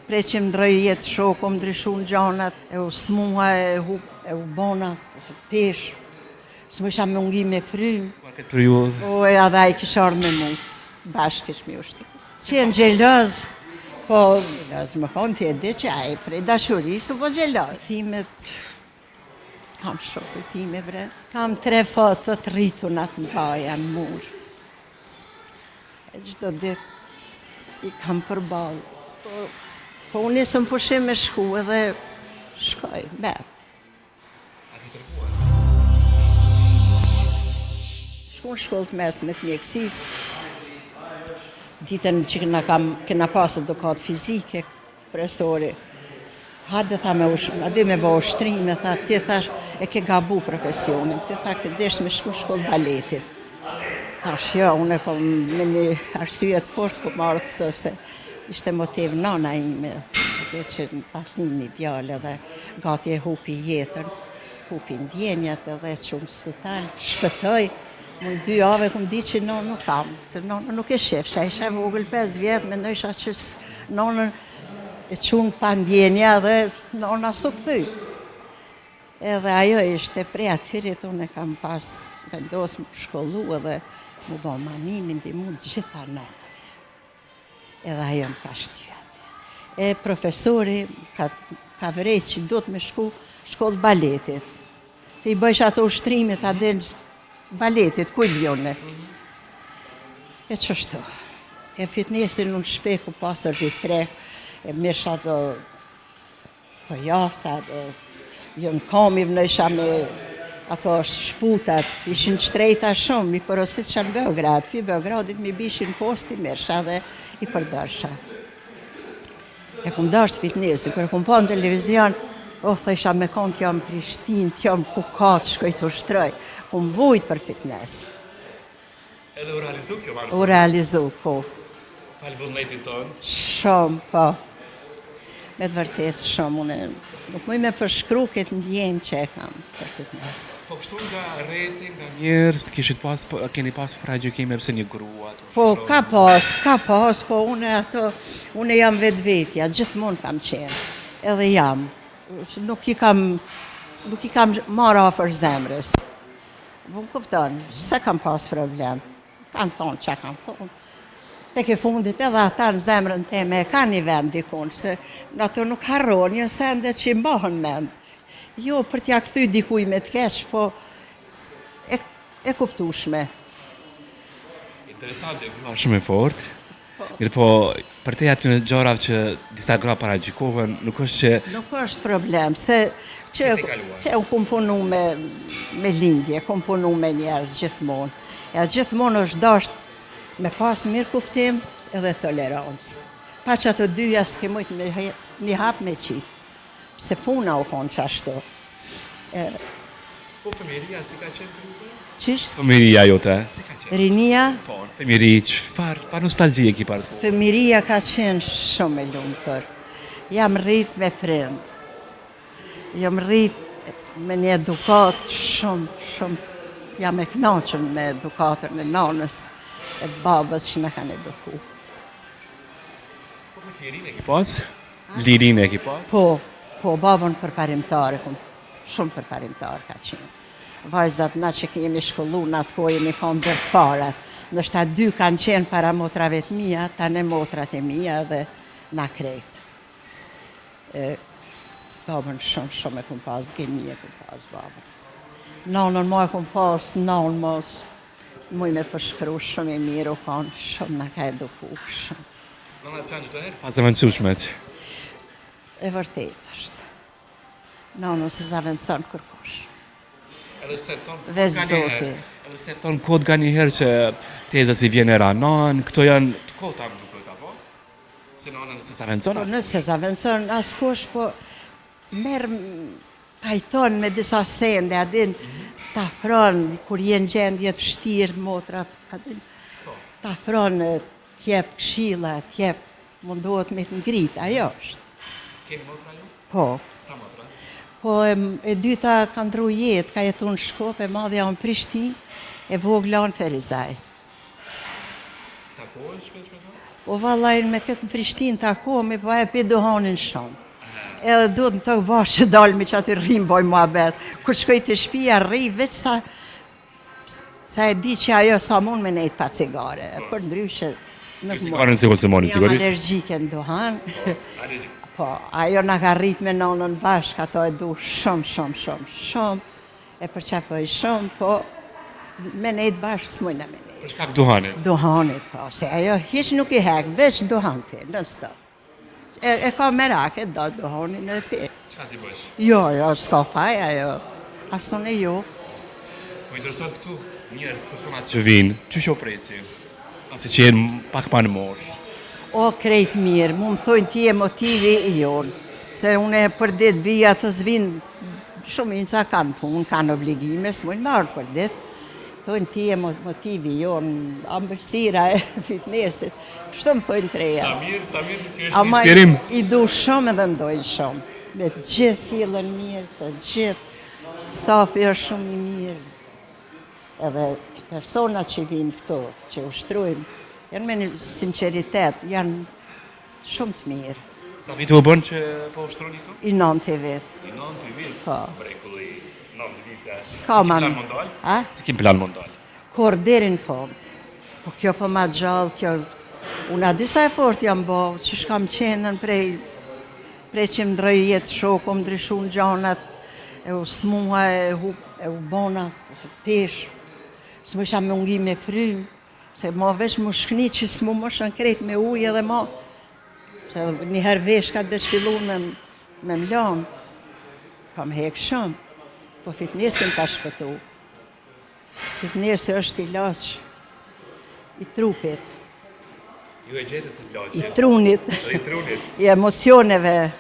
prej që më ndroj jetë shoko, më ndryshu në gjanat, e u smuha, e u bona, pesh, s'mu isha me ungi me frym. Këtë periudhë. O, e adha i kisha ardhë me mu, bashkë kish mi ushtru. Qenë gjelëz, po, gjelëz më konë të edhe që aje prej dashurisë, po gjelëz. Timet, kam shoku time bre, kam 3 foto të rritunat në baja në murë. E gjdo dit i kam përbalë. Po unë nisëm pushim me shku edhe shkoj, betë. Shku në shkollë të mesme të mjekësisë. Ditën që kena pasë edukat fizike, profesori. Hajde tha me bë ushtrime, tha ti thash e ke gabu profesionin, ti tha ke desh me shku shkollë baletit. Thash jo, unë e kom me një arsye të fort po marrë këto se ishte motiv nana ime, dhe që në patlimi djale dhe gati e hupi jetën, hupi ndjenjat edhe që në spital, shpëtoj. Në 2 javë këm di që nonë nuk kam, se nonë nuk e shefsha, isha vogël 5 vjetë, me ndojsha që nonën e qunë pa ndjenja dhe nona s'u kthy. Edhe ajo ishte prej atyrit, unë e kam pas vendos më shkollu edhe më bo manimin dhe mund gjitha nonëve. Edhe ajo më ka shty aty. E profesori ka vrej që do të me shku shkollë baletit. Se i bëjsh ato ushtrimit, a del baletit, ku i ljone. E qështu. E fitnesin në shpeku pasër vitre, e misha do jasa, jo në komiv në isha me ato shputat, ishin shtrejta shumë, mi porosit që në Beograd, fi Beogradit mi bishin posti, misha dhe i përdërsha. E kum dërsht fitnesin, kërë kum po në televizion, thësha me konë t'jam Prishtin, t'jam Kukat, shkoj të ushtroj, kum vujt për fitnes. Edhe u realizu kjo marrë? U realizu, po. Falë vullnetin tonë? Shumë, po. Me të vërtet shumë, unë nuk mëj me përshkru këtë ndjenë që e kam për fitnes. Po kështu nga rreti, nga njerës, keni pas pra gjykime pëse një grua? Po, ka pas, po unë jam vetvetja, gjithmonë kam qenë, edhe jam. Nuk i kam marrë afër zemrës. Më kupton, se kam pas problem. Kanë thonë që kam thonë. Tek e fundit edhe ata në zemrën teme e ka një vend dikun, se në ato nuk harron, një sende që i mbohën mend. Jo për t'ja kthy dikuj me t'kesh, po e kuptushme. Interesante, grua shumë e fort. Mirë po, për te aty në gjarav që disa gra paragjikohen, nuk është që... Nuk është problem, se që unë kum punu me lindje, kum punu me njerës gjithmonë. E gjithmonë është dasht me pas mirë kuptim edhe tolerancë. Pa që ato dyja s'ke mujtë një hap me qitë, se puna u konë qashtu. Po fëmiria si ka qenë grupe? Qishtë? Fëmiria jote, si ka qenë? Rinia? Po, fëmiri, qëfar nostalgjie ki parë po? Fëmiria ka qenë shumë e lumëtër. Jam rrit me prind. Jam rrit me një edukat shumë, jam e knaqën me edukatën e nanës e babës që në kanë eduku. Po me lirin e ki pas? Lirin e ki pas? Po, babën përparimtare, shumë përparimtare ka qenë. Vajzat na që kemi shkollu në atë kohë jemi kam bërë të parat. Nështë 2 kanë qenë para motrave të mija, tane motrat e mija dhe na krejtë. Babën shumë e kum pas, geni e kum pas babën. Nanën ma e kum pas, nanën mos, muj me përshkru shumë e mirë, u kanë shumë na ka eduku shumë. Nana të janë gjithë herë? Pas zavendësushmet? E vërtet është. Nanën se zavendëson kërkosh. Veç zoti. Edhe se thonë kod ga njëherë që teza si vjen e ranan, këto janë të kota më duket, apo? Se nanën se zavendëson asë? Nëse zavendëson asë kosh, po merë pajton me disa sende, adin të afron, kur jenë gjendje të vështirë, motrat, adin të afron, t'jep këshilla, t'jep mundohet me të ngrit, ajo është. Keni motra ju? Po. Sa motra? Po e dyta ka ndru jetë, ka jetu në Shkop, e madhja në Prishtinë, e vogla në Ferizaj. Takohen shpesh me ta? O vallajnë me këtë në Prishtinë takomi, po e pi duhanin shumë. Edhe duhet në të bashkë që dalmi që aty rrim boj muhabet. Kur shkoj të shtëpia rri veç sa e di që ajo sa mund me nejt pa cigare. Për ndryshe nuk Sigaren si konsumoni, jam sigurisht? allergjike në duhan. Po, ajo na ka rrit me nonën bashkë, ato e du shumë. E përqafoj shumë, po me nejt bashkë s'mujna me nejt. Për shkak duhanit. Duhanit, po, se ajo hiç nuk i hek, veç duhan pe, në stop. E ka merak, e do duhanin e pe. Çka ti bësh? Jo, s'ka faj ajo. Ason e jo. Po intereson këtu njerëz, personat që vinë, çu presi? Pasi që jenë pak pa në moshë. O, krejt mirë, mu më thojnë ti e motivi i jonë. Se unë e për dit vija të zvinë shumica kanë punë, kanë obligime, s'mujnë marrë për dit. Thojnë ti e motivi jonë, ambërsira e fitnessit. Kështu më thojnë kreja. Sa mirë, kjo është një Ama inspirim. i du shumë edhe mdojnë shumë. Me të gjithë sjellën mirë, të gjithë stafi është shumë i mirë. Edhe persona që vinë këtu, që ushtrujmë, janë me një sinceritet, janë shumë të mirë. Sa vite u bën që po ushtroni këtu? I 90 vetë. I 90 vite. Po. Mrekulli, 90 vite. S'ka Si man. plan mundal? A? Si kim plan mundal? Kur deri në fund. Po kjo po ma gjallë, kjo... Una disa e fort jam bo, që shkam qenën prej që më ndroj jetë shokë, më ndryshu në gjanat, e u smuha, e u bona, pesh, s'mu isha me ungi me frym, se ma veç mu shkni që s'mu më shën krejt me ujë edhe ma, se njëherë veshkat veç fillu me mlanë, kam hek shumë, po fitnesin ka shpëtu. Fitnesi është si laqë i trupit, Ju e gjetët të i plaqe? trunit, I trunit. i emocioneve,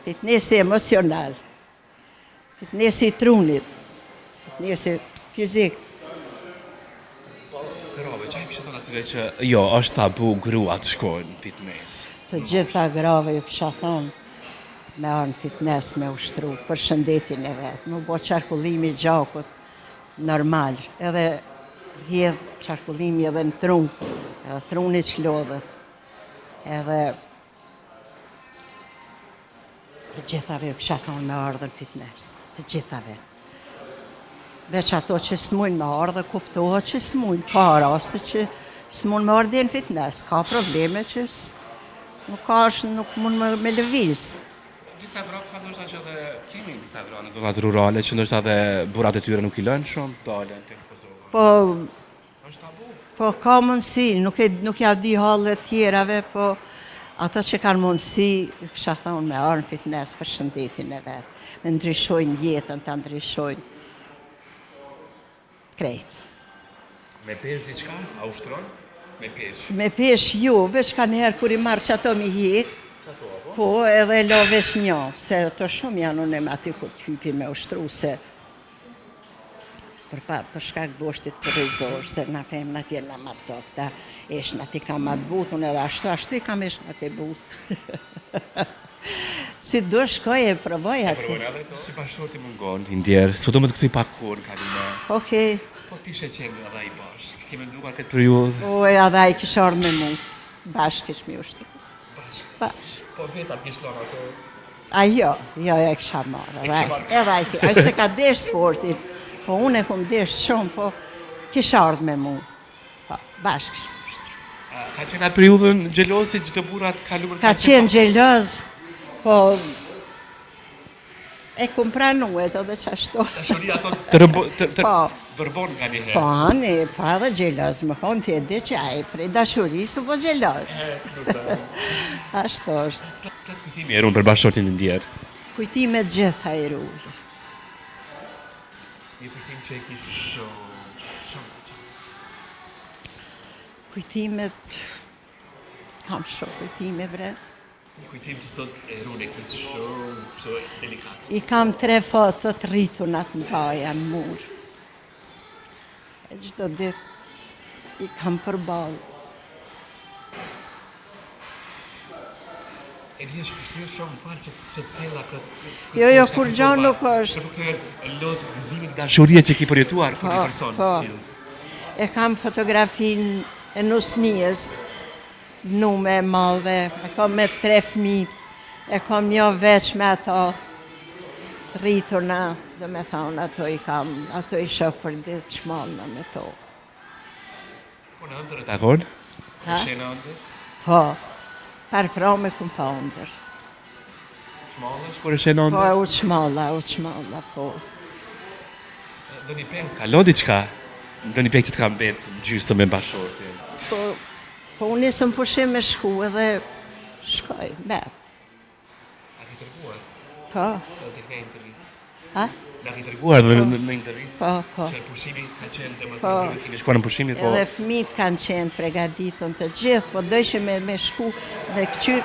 fitnesi emocional, fitnesi i trunit, fitnesi fizik. Grave, që e kështë të atyre që jo, është tabu gruat shkojnë në fitness. Të gjitha grave ju kësha thonë, me arë në fitness me ushtru, për shëndetin e vetë, më bo qarkullimi gjakut normal, edhe rjedh qarkullimi edhe në trun, edhe trunit qlodhet, edhe të gjithave ju kësha thonë me ardhe në fitness, të gjithave. Veç ato që s'mujnë me ardhe, kuptohet që s'mujnë, ka raste që s'mujnë me ardhe në fitness, ka probleme që nuk mund me lëviz. Disa gra ka ndoshta që edhe kemi disa gra në zonat rurale që ndoshta edhe burrat e tyre nuk i lënë shumë, dalen të ekspozohen. Po, Është tabu. po ka mundësi, nuk ja di hallet tjerave, po ata që kanë mundësi, kësha thonë me arë në fitness për shëndetin e vetë, me ndryshojnë jetën, të ndryshojnë krejt. Me pesh diçka, a ushtron? Me pesh. Me pesh ju, veç ka njerë kur i marrë që ato mi hik, po edhe lo veç një, se të shumë janë unë me aty kur të hypi me ushtru, se për shkak boshtit përrizor, se na femnat jenë ma të dokta, eshnat i kam atë but, unë edhe ashtu i kam eshnat e but. Si do shkoj e provoj aty. Provojnë edhe to. Si bashkëshorti mungon, i ndjerë, s'po do me të këtu i pak kur, kalime. Okej, Po ti she qenë edhe i bashkë. Kemi nduar këtë periudhë. o e adha i kishë ardhë me mu, bashkë kish mi ushtru. Bashkë. Po vetë atë kishë lorë ato. A jo e kisha marrë, edhe a se ka desh sportin, po unë e kom desh shumë, po kisha ardhë me mu, po, bashkë kish mi ushtru. Ka qenë atë periudhën gjelosi që të burat kaluar. Ka qenë gjeloz, po e kom pranues edhe qashtu. Dashuria ato të Po. vërbon nga një herë. Po, anë, po edhe gjeloz, më konë të edhe që ai prej dashurisë, po gjeloz. Ashtu është. Slatë kujtimi e runë për bashkëshortin të ndjerë. Kujtime gjitha i rujë. Një kujtim që e ki shumë të qenë. Kujtimet, kam shumë kujtime bre. Një kujtim që sot e runë e ki shumë delikat. I kam 3 fotot rritunat në baja në mur. E gjdo dit i kam përballë. E di është vështirë shumë, falë që të sjella këtë... Jo, kur gjo nuk është. Këtë këtë lotë gëzimit dashurie që ki përjetuar për një person. Po. E kam fotografin e nusnijës, nume e madhe, e kam me 3 fëmijë, e kam një veç me ata rriturna, do me thonë, ato i shoh për ditë shmallna me to. Po në ndër e takon? Ha? Shenë ndër? Po, pra me kum pa ndër. Shmallësh, kur e shenë Po, ndër? u shmalla, po. Do një peng kalon diçka? Do një peng që të kam betë gjysë me bashortin? Po unë nisëm pushim me shku edhe shkoj, bet. A ki tërguar? Po, Do të këne intervist. ha? Na ki tërguar në intervist? Po. Që pushimi ka qenë dhe më Po. të kemi shkuar në pushimit, po... Edhe fëmijët kanë qenë pregaditun të gjithë, po dojshim me shku, me këqyr,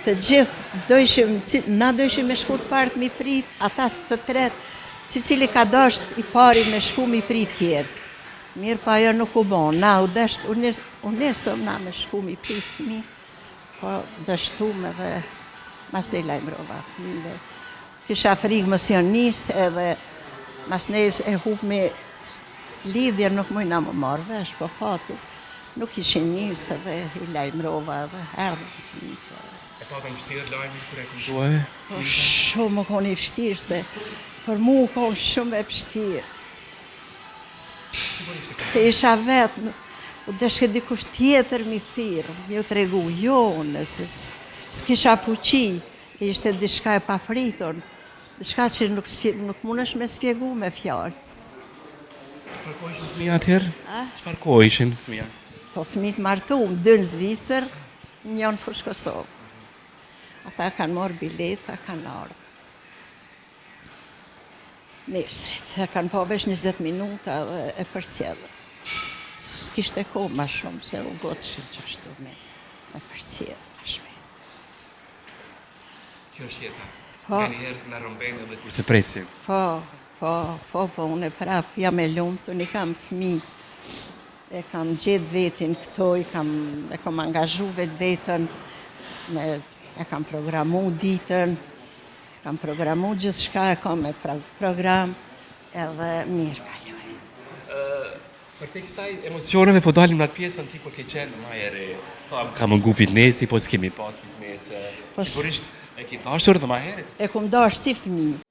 të gjithë dojshim, na dojshim me shku të partë mi prit, ata të tretë, si cili ka dosht i pari me shku mi prit tjertë. Mirë pa ajo nuk u bon, na u desht, u nesëm na me shku mi prit fëmijë, po dështume dhe mas të i lajmërova fëmijëve. Kisha frikë mos janë nisë edhe mas ne e hub me lidhje nuk mujna më marrë vesh, po fatu nuk ishin nisë edhe i lajmërova edhe erdhën fëmijët. E pa të më shtirë lajmi kër e këmduaj? Po shumë më konë i vështirë se për mu konë shumë e vështirë. Se isha vetë, u deshke dikush tjetër mi thirë, mi u tregu jonë, se s'kisha fuqi, ishte diçka e pafritur, diçka që nuk mundesh me spjegu me fjalë. Çfarë kohë ishin fëmija atëherë? A? Çfarë kohë ishin fëmija? Po fëmijët martum, 2 në Zvicër, 1 në fush Kosovë. Ata kanë marrë bileta, kanë ardhur. Nesrit, e kanë pa vesh 20 minuta dhe e përcjellën. S'kishte kohë ma shumë, se u gotëshin që ashtu me përcjellë ma shpejt. Kjo është jeta. Po. Nga njerë në rëmben edhe kur se presim. Po, unë e prap, jam e lumtur, unë i kam fëmijë. E kam gjetë vetin këto, e kam angazhu vetën, e kam programu ditën, kam programu gjithçka, e kam me program, edhe mirë kaloj. Për te kësaj emocioneve po dalim në atë pjesën ti po ke qenë ma ere. Ka mungu fitnesi, po s'kemi pas fitnese. Po Sigurisht e ki dashur dhe ma herë. E kum dash si fëmijë.